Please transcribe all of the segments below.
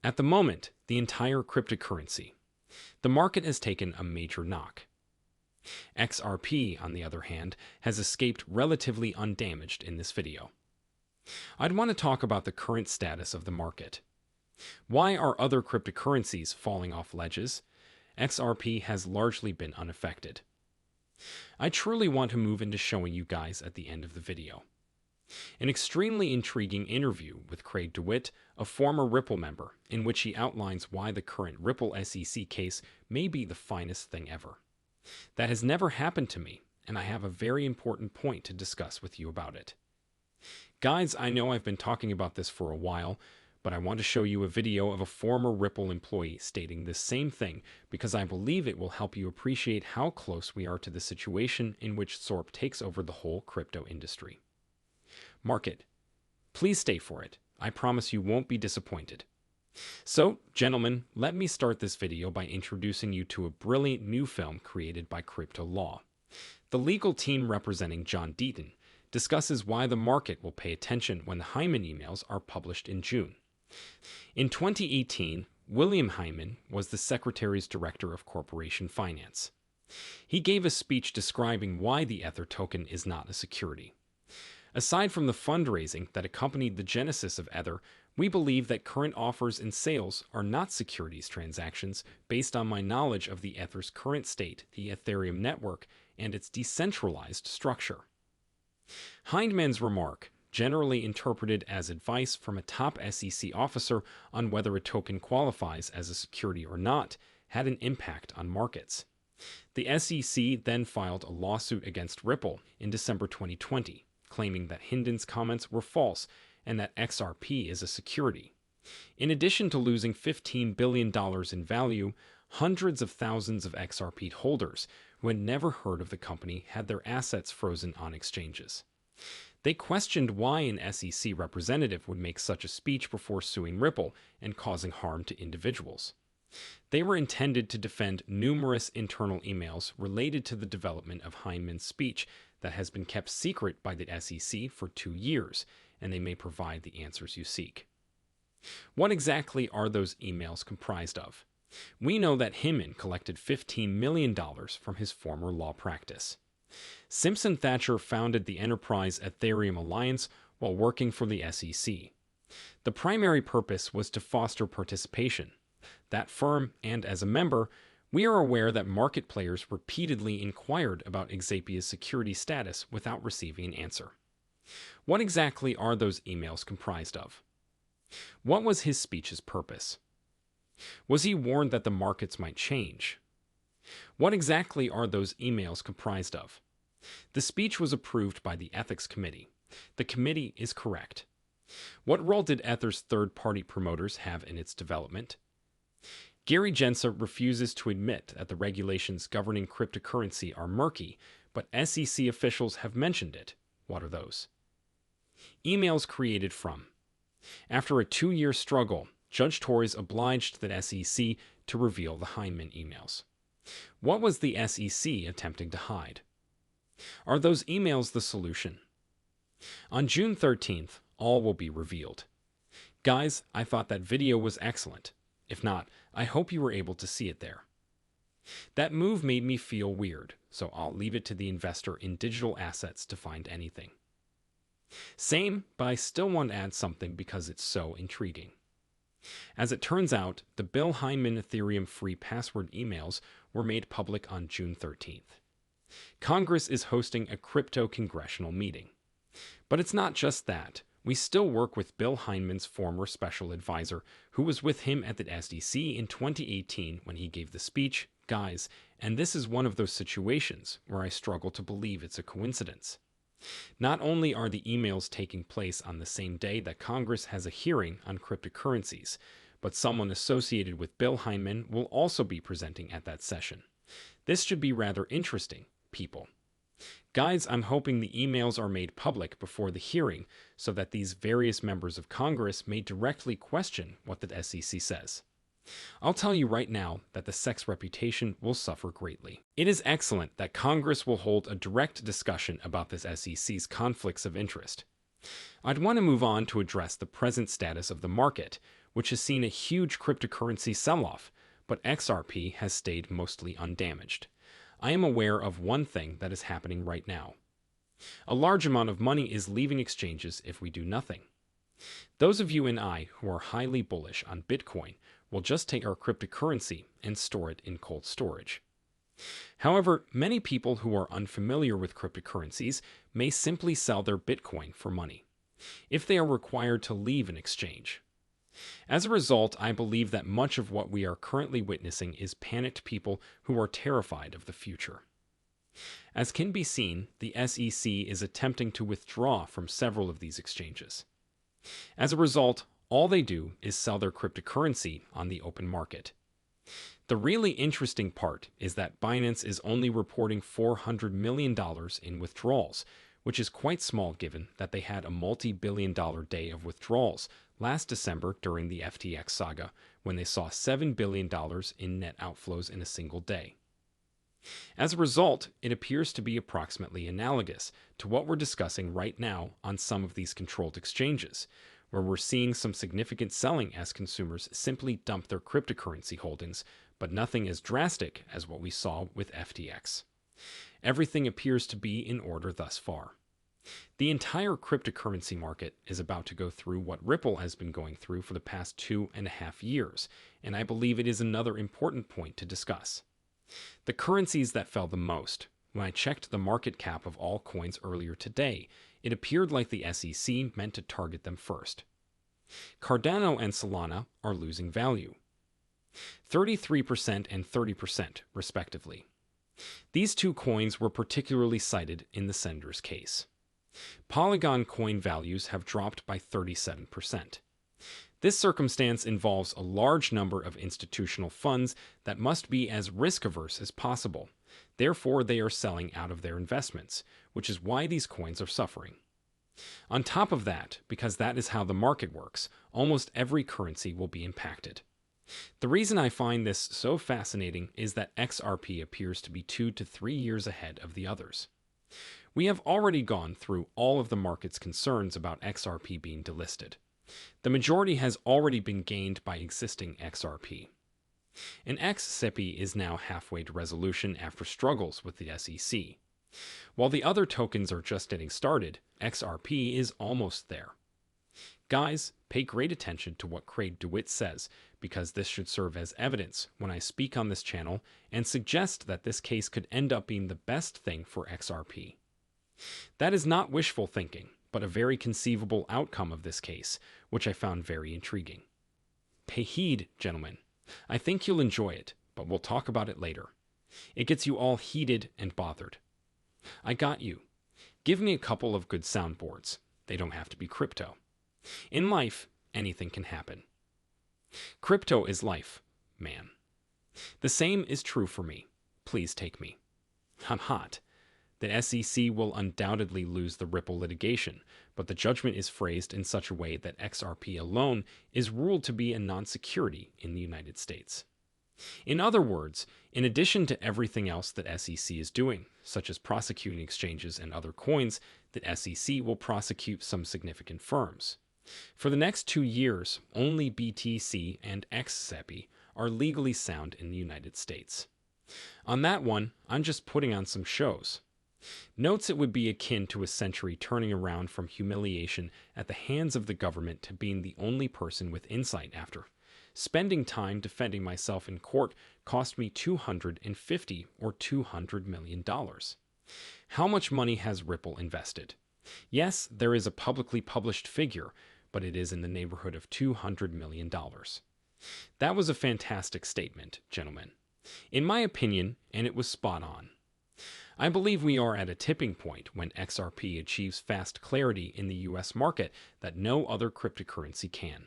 At the moment, the entire cryptocurrency. The market has taken a major knock. XRP, on the other hand, has escaped relatively undamaged in this video. I'd want to talk about the current status of the market. Why are other cryptocurrencies falling off ledges? XRP has largely been unaffected. I truly want to move into showing you guys at the end of the video. An extremely intriguing interview with Craig DeWitt, a former Ripple member, in which he outlines why the current Ripple SEC case may be the finest thing ever. That has never happened to me, and I have a very important point to discuss with you about it. Guys, I know I've been talking about this for a while, but I want to show you a video of a former Ripple employee stating this same thing because I believe it will help you appreciate how close we are to the situation in which SORP takes over the whole crypto industry. Market. Please stay for it. I promise you won't be disappointed. So, gentlemen, let me start this video by introducing you to a brilliant new film created by Crypto Law. The legal team representing John Deaton discusses why the market will pay attention when the Hyman emails are published in June. In 2018, William Hyman was the Secretary's Director of Corporation Finance. He gave a speech describing why the Ether token is not a security. Aside from the fundraising that accompanied the genesis of Ether, we believe that current offers and sales are not securities transactions based on my knowledge of the Ether's current state, the Ethereum network, and its decentralized structure. Hyman's remark, generally interpreted as advice from a top SEC officer on whether a token qualifies as a security or not, had an impact on markets. The SEC then filed a lawsuit against Ripple in December 2020, claiming that Hinden's comments were false and that XRP is a security. In addition to losing $15 billion in value, hundreds of thousands of XRP holders who had never heard of the company had their assets frozen on exchanges. They questioned why an SEC representative would make such a speech before suing Ripple and causing harm to individuals. They were intended to defend numerous internal emails related to the development of Hyman's speech that has been kept secret by the SEC for 2 years, and they may provide the answers you seek. What exactly are those emails comprised of? We know that Hyman collected $15 million from his former law practice. Simpson Thacher founded the enterprise Ethereum Alliance while working for the SEC. The primary purpose was to foster participation. That firm, and as a member, we are aware that market players repeatedly inquired about Exapia's security status without receiving an answer. What exactly are those emails comprised of? What was his speech's purpose? Was he warned that the markets might change? What exactly are those emails comprised of? The speech was approved by the Ethics Committee. The committee is correct. What role did Ether's third-party promoters have in its development? Gary Gensler refuses to admit that the regulations governing cryptocurrency are murky, but SEC officials have mentioned it. What are those? Emails created from. After a 2-year struggle, Judge Torres obliged the SEC to reveal the Hyman emails. What was the SEC attempting to hide? Are those emails the solution? On June 13th, all will be revealed. Guys, I thought that video was excellent. If not, I hope you were able to see it there. That move made me feel weird, so I'll leave it to the investor in digital assets to find anything. Same, but I still want to add something because it's so intriguing. As it turns out, the Bill Hyman Ethereum free password emails were made public on June 13th. Congress is hosting a crypto congressional meeting. But it's not just that. We still work with Bill Hyman's former special advisor, who was with him at the SEC in 2018 when he gave the speech. Guys, and this is one of those situations where I struggle to believe it's a coincidence. Not only are the emails taking place on the same day that Congress has a hearing on cryptocurrencies, but someone associated with Bill Hyman will also be presenting at that session. This should be rather interesting, people. Guys, I'm hoping the emails are made public before the hearing so that these various members of Congress may directly question what the SEC says. I'll tell you right now that the SEC's reputation will suffer greatly. It is excellent that Congress will hold a direct discussion about this SEC's conflicts of interest. I'd want to move on to address the present status of the market, which has seen a huge cryptocurrency sell-off, but XRP has stayed mostly undamaged. I am aware of one thing that is happening right now. A large amount of money is leaving exchanges if we do nothing. Those of you and I who are highly bullish on Bitcoin will just take our cryptocurrency and store it in cold storage. However, many people who are unfamiliar with cryptocurrencies may simply sell their Bitcoin for money, if they are required to leave an exchange. As a result, I believe that much of what we are currently witnessing is panicked people who are terrified of the future. As can be seen, the SEC is attempting to withdraw from several of these exchanges. As a result, all they do is sell their cryptocurrency on the open market. The really interesting part is that Binance is only reporting $400 million in withdrawals, which is quite small given that they had a multi-billion-dollar day of withdrawals last December during the FTX saga, when they saw $7 billion in net outflows in a single day. As a result, it appears to be approximately analogous to what we're discussing right now on some of these controlled exchanges, where we're seeing some significant selling as consumers simply dump their cryptocurrency holdings, but nothing as drastic as what we saw with FTX. Everything appears to be in order thus far. The entire cryptocurrency market is about to go through what Ripple has been going through for the past 2.5 years, and I believe it is another important point to discuss. The currencies that fell the most, when I checked the market cap of all coins earlier today, it appeared like the SEC meant to target them first. Cardano and Solana are losing value, 33% and 30% respectively. These two coins were particularly cited in the sender's case. Polygon coin values have dropped by 37%. This circumstance involves a large number of institutional funds that must be as risk-averse as possible. Therefore, they are selling out of their investments, which is why these coins are suffering. On top of that, because that is how the market works, almost every currency will be impacted. The reason I find this so fascinating is that XRP appears to be 2 to 3 years ahead of the others. We have already gone through all of the market's concerns about XRP being delisted. The majority has already been gained by existing XRP. An XRP is now halfway to resolution after struggles with the SEC. While the other tokens are just getting started, XRP is almost there. Guys, pay great attention to what Craig DeWitt says, because this should serve as evidence when I speak on this channel and suggest that this case could end up being the best thing for XRP. That is not wishful thinking, but a very conceivable outcome of this case, which I found very intriguing. Pay heed, gentlemen. I think you'll enjoy it, but we'll talk about it later. It gets you all heated and bothered. I got you. Give me a couple of good soundboards. They don't have to be crypto. In life, anything can happen. Crypto is life, man. The same is true for me. Please take me. I'm hot. The SEC will undoubtedly lose the Ripple litigation, but the judgment is phrased in such a way that XRP alone is ruled to be a non-security in the United States. In other words, in addition to everything else that SEC is doing, such as prosecuting exchanges and other coins, the SEC will prosecute some significant firms. For the next 2 years, only BTC and XRP are legally sound in the United States. On that one, I'm just putting on some shows. Notes it would be akin to a century turning around from humiliation at the hands of the government to being the only person with insight after. Spending time defending myself in court cost me $250 or $200 million. How much money has Ripple invested? Yes, there is a publicly published figure, but it is in the neighborhood of $200 million. That was a fantastic statement, gentlemen. In my opinion, and it was spot on. I believe we are at a tipping point when XRP achieves fast clarity in the US market that no other cryptocurrency can.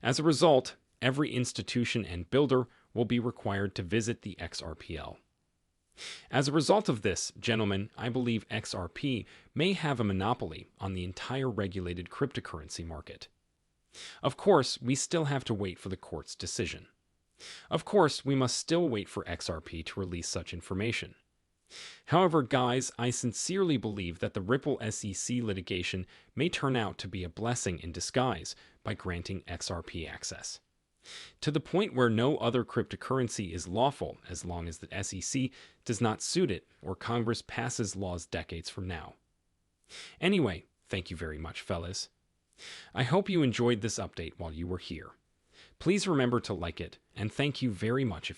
As a result, every institution and builder will be required to visit the XRPL. As a result of this, gentlemen, I believe XRP may have a monopoly on the entire regulated cryptocurrency market. Of course, we still have to wait for the court's decision. Of course, we must still wait for XRP to release such information. However, guys, I sincerely believe that the Ripple SEC litigation may turn out to be a blessing in disguise by granting XRP access, to the point where no other cryptocurrency is lawful as long as the SEC does not suit it or Congress passes laws decades from now. Anyway, thank you very much, fellas. I hope you enjoyed this update while you were here. Please remember to like it, and thank you very much if you